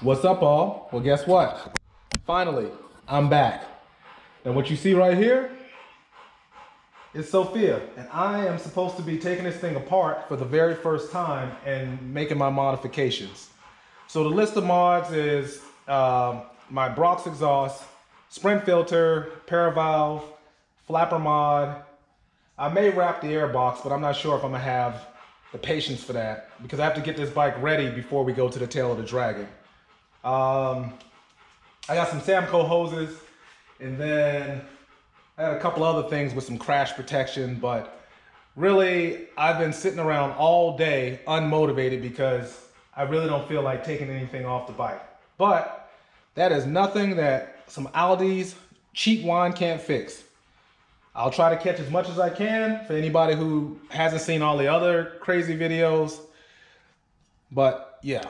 What's up, all? Well, guess what? Finally, I'm back. And what you see right here is Sophia. And I am supposed to be taking this thing apart for the very first time and making my modifications. So the list of mods is my Brocks exhaust, sprint filter, paravalve, flapper mod. I may wrap the air box, but I'm not sure if I'm gonna have the patience for that because I have to get this bike ready before we go to the tail of the dragon. I got some Samco hoses, and then I had a couple other things with some crash protection, but really I've been sitting around all day unmotivated because I really don't feel like taking anything off the bike. But that is nothing that some Aldi's cheap wine can't fix. I'll try to catch as much as I can for anybody who hasn't seen all the other crazy videos, but yeah.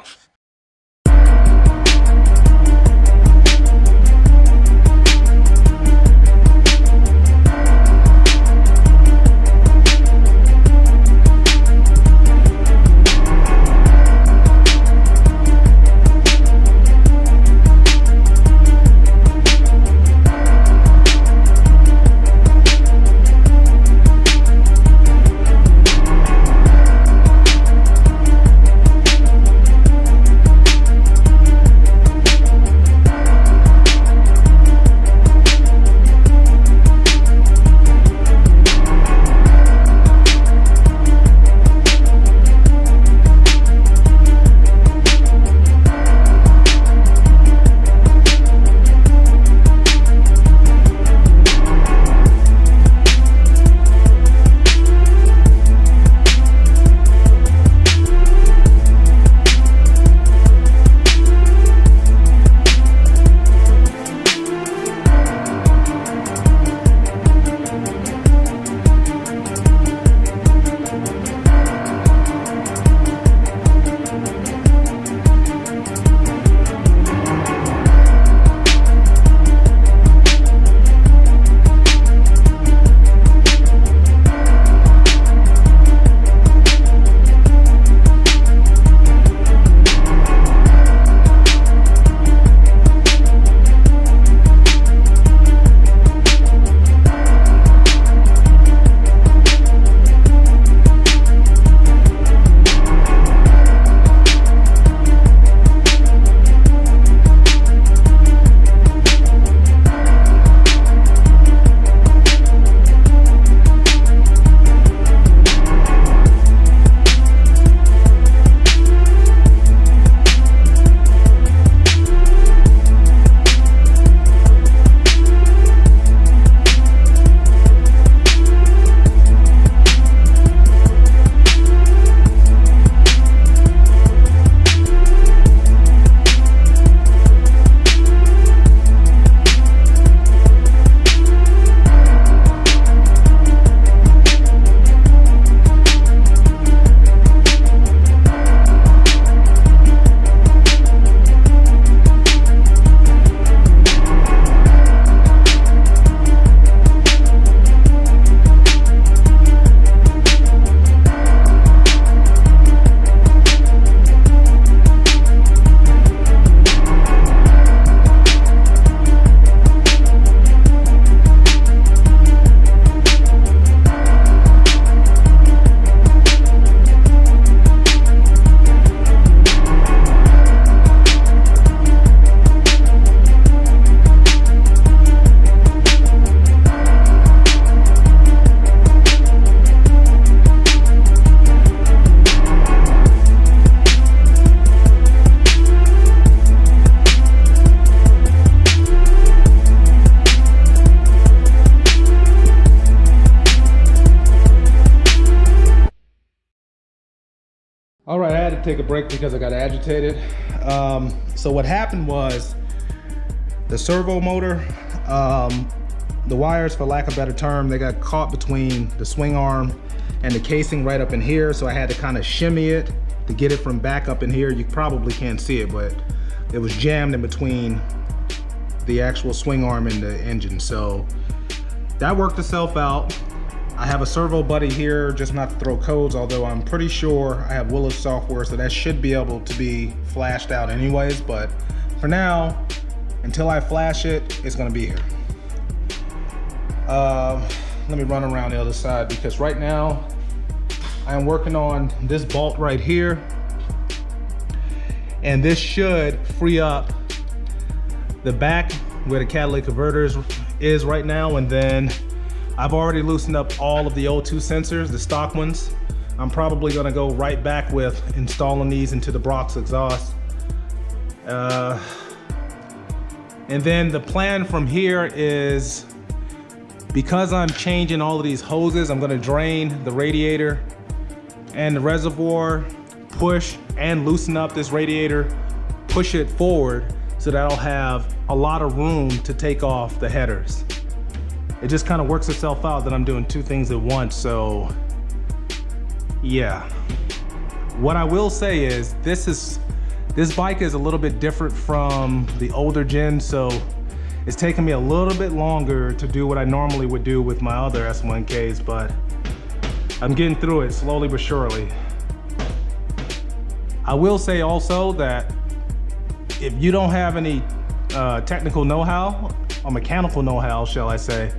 All right, I had to take a break because I got agitated. So what happened was the servo motor, the wires, for lack of a better term, they got caught between the swing arm and the casing right up in here. So I had to kind of shimmy it to get it from back up in here. You probably can't see it, but it was jammed in between the actual swing arm and the engine. So that worked itself out. I have a servo buddy here just not to throw codes, although I'm pretty sure I have Willis software, so that should be able to be flashed out anyways. But for now, until I flash it, it's gonna be here. Let me run around the other side, because right now I'm working on this bolt right here, and this should free up the back where the catalytic converter is right now. And then I've already loosened up all of the O2 sensors, the stock ones. I'm probably gonna go right back with installing these into the Brocks exhaust. And then the plan from here is, because I'm changing all of these hoses, I'm gonna drain the radiator and the reservoir, push and loosen up this radiator, push it forward so that I'll have a lot of room to take off the headers. It just kind of works itself out that I'm doing two things at once, so yeah. What I will say is this bike is a little bit different from the older gen, so it's taken me a little bit longer to do what I normally would do with my other S1Ks, but I'm getting through it slowly but surely. I will say also that if you don't have any technical know-how, or mechanical know-how, shall I say,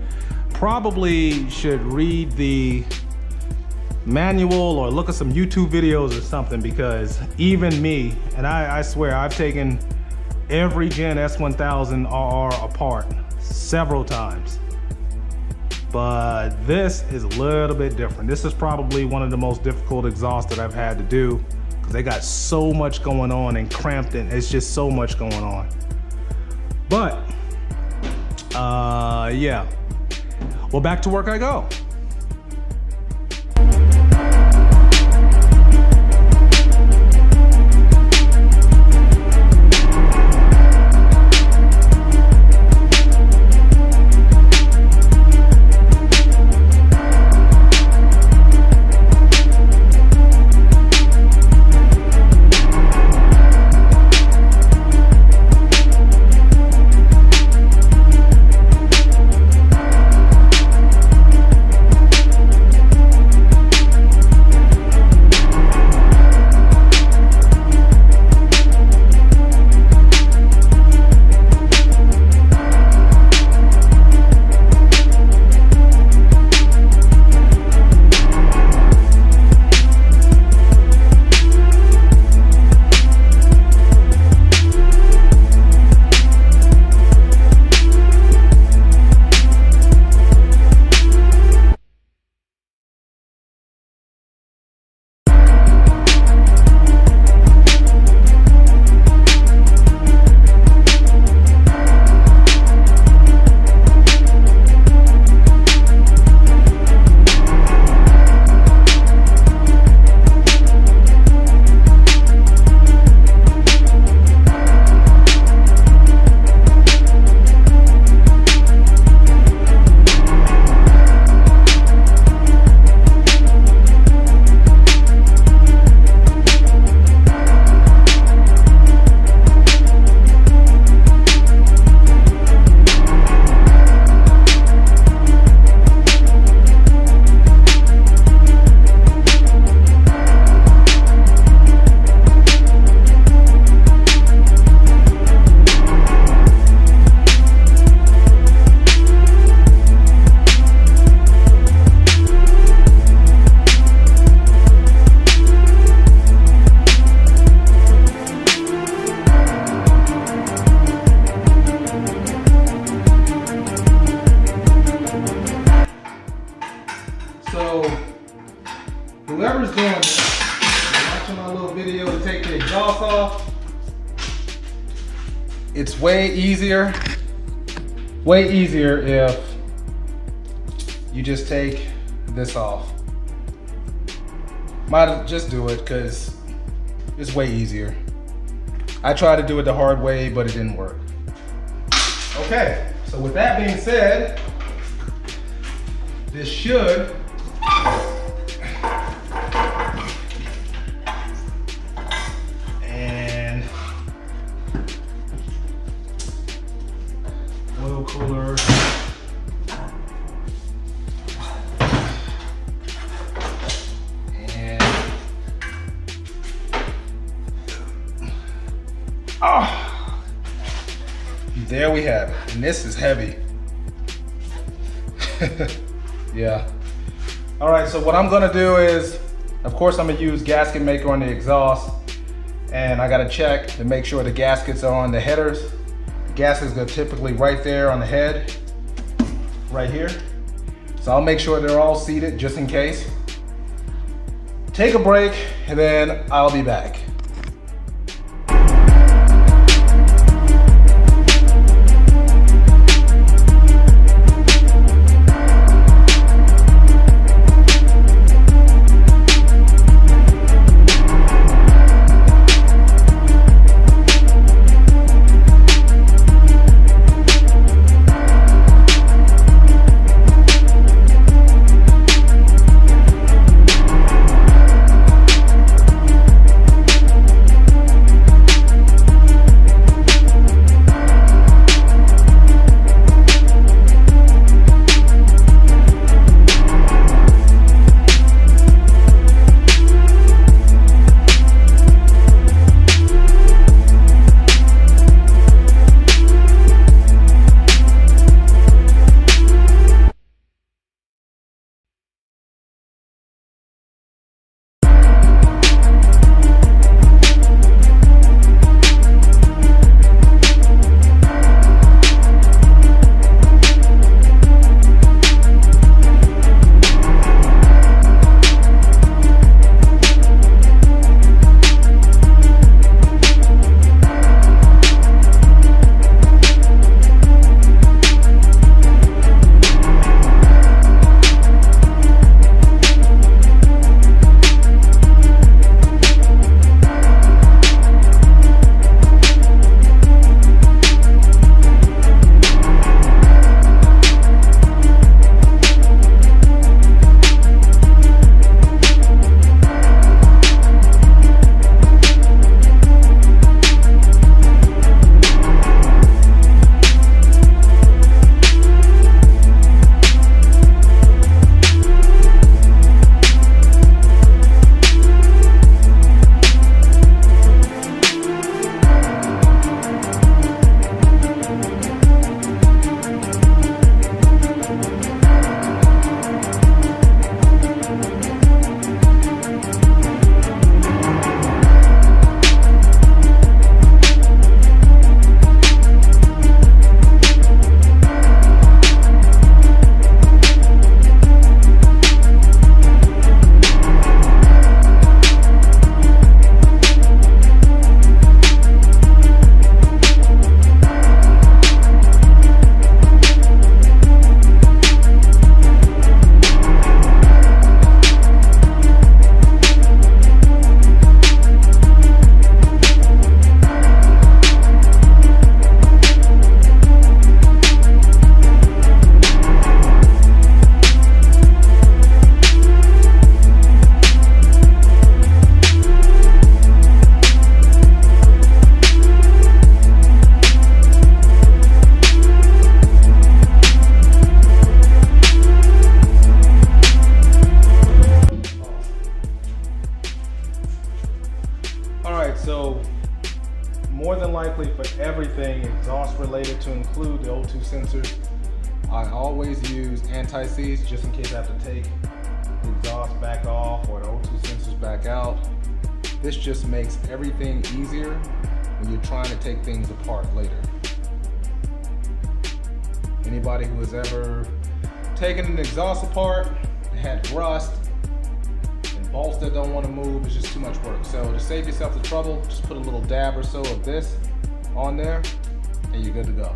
probably should read the manual or look at some YouTube videos or something, because even me, and I swear I've taken every gen S1000rr apart several times, but this is a little bit different. This is probably one of the most difficult exhausts that I've had to do, because they got so much going on in Crampton. It's just so much going on. But yeah, well, back to work I go. So whoever's doing this, watching my little video to take the exhaust off, it's way easier if you just take this off. Might just do it because it's way easier. I tried to do it the hard way, but it didn't work. Okay, so with that being said, this should and oil cooler. There we have it, and this is heavy. Yeah. All right, so what I'm gonna do is, of course, I'm gonna use gasket maker on the exhaust, and I gotta check to make sure the gaskets are on the headers. The gaskets are typically right there on the head, right here. So I'll make sure they're all seated just in case. Take a break, and then I'll be back. So more than likely for everything exhaust related, to include the O2 sensors, I always use anti-seize just in case I have to take the exhaust back off or the O2 sensors back out. This just makes everything easier when you're trying to take things apart later. Anybody who has ever taken an exhaust apart and had rust and bolts that don't want to move, it's just too much work. So to save yourself the trouble, just put a little dab or so of this on there and you're good to go.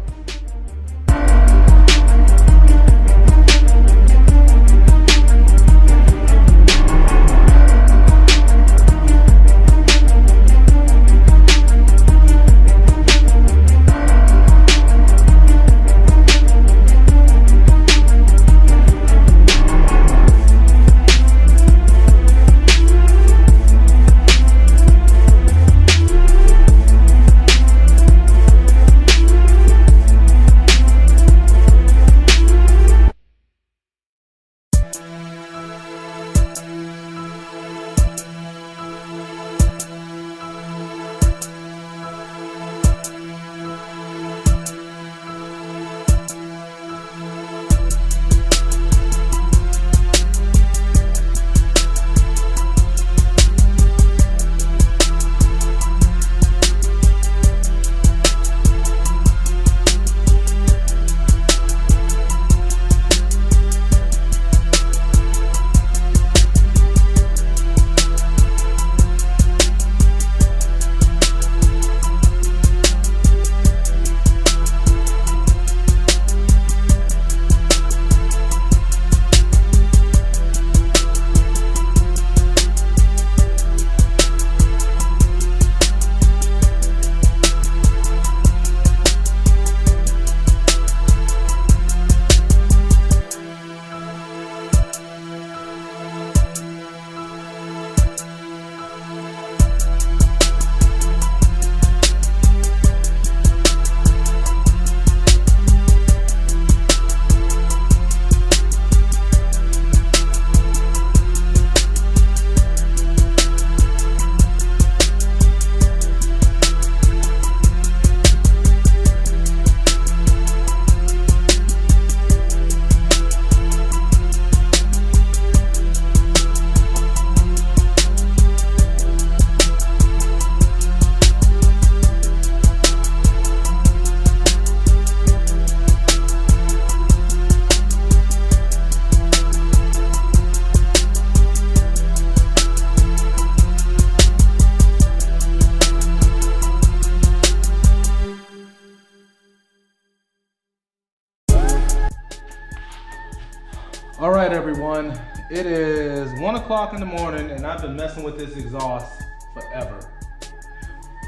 All right, everyone. It is 1 o'clock in the morning and I've been messing with this exhaust forever.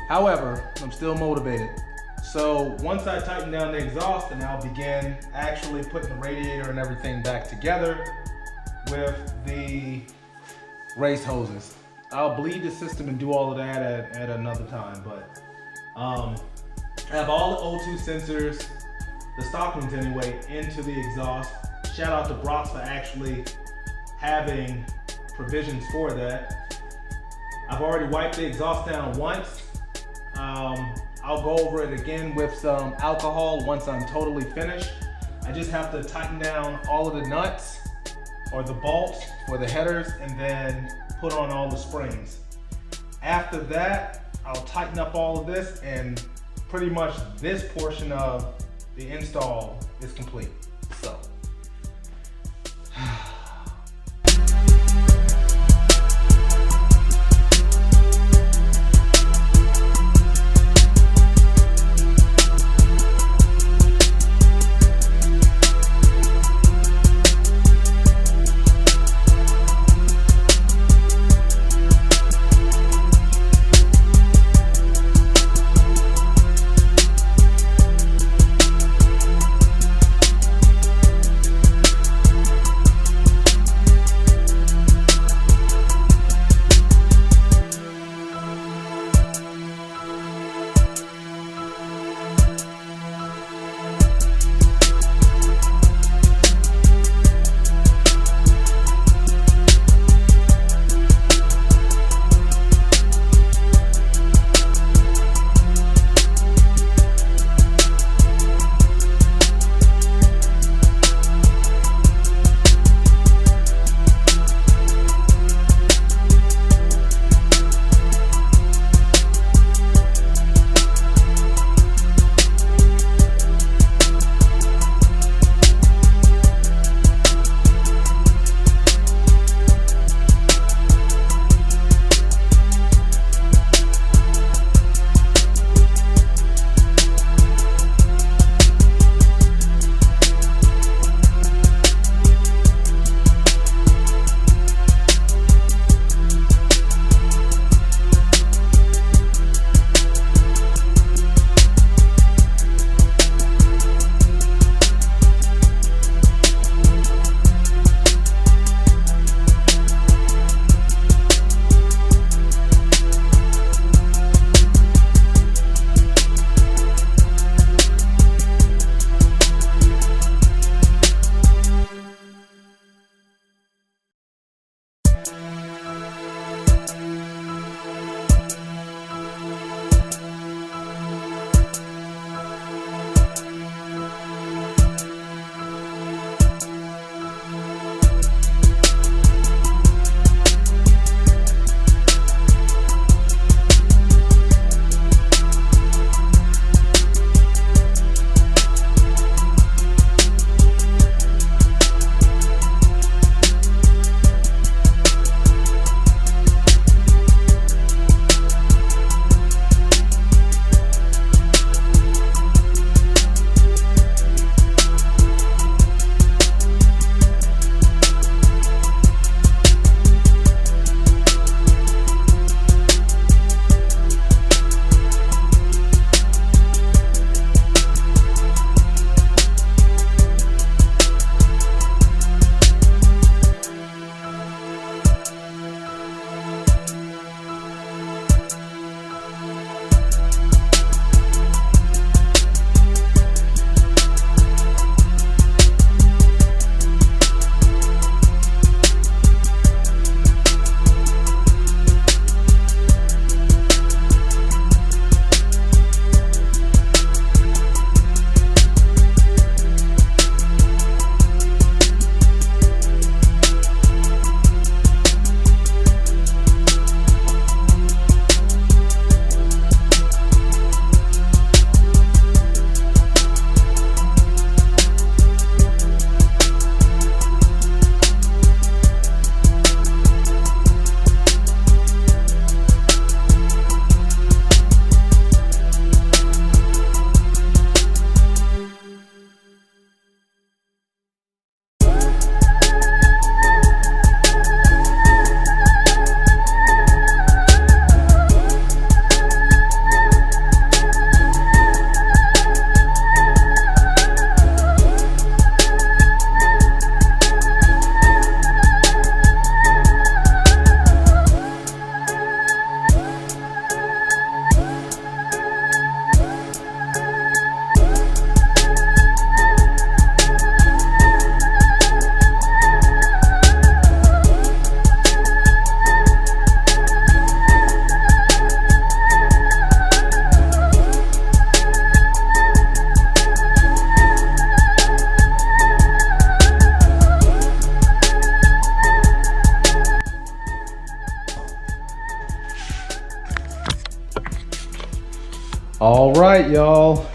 However, I'm still motivated. So once I tighten down the exhaust, then I'll begin actually putting the radiator and everything back together with the race hoses. I'll bleed the system and do all of that at another time, but I have all the O2 sensors, the stock ones anyway, into the exhaust. Shout out to Brocks for actually having provisions for that. I've already wiped the exhaust down once. I'll go over it again with some alcohol once I'm totally finished. I just have to tighten down all of the nuts or the bolts for the headers and then put on all the springs. After that, I'll tighten up all of this and pretty much this portion of the install is complete. So. right, y'all.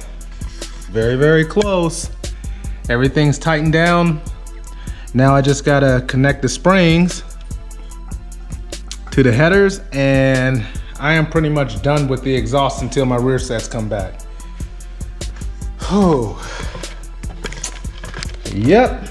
Very, very close. Everything's tightened down. Now I just gotta connect the springs to the headers, and I am pretty much done with the exhaust until my rear sets come back. Oh, yep.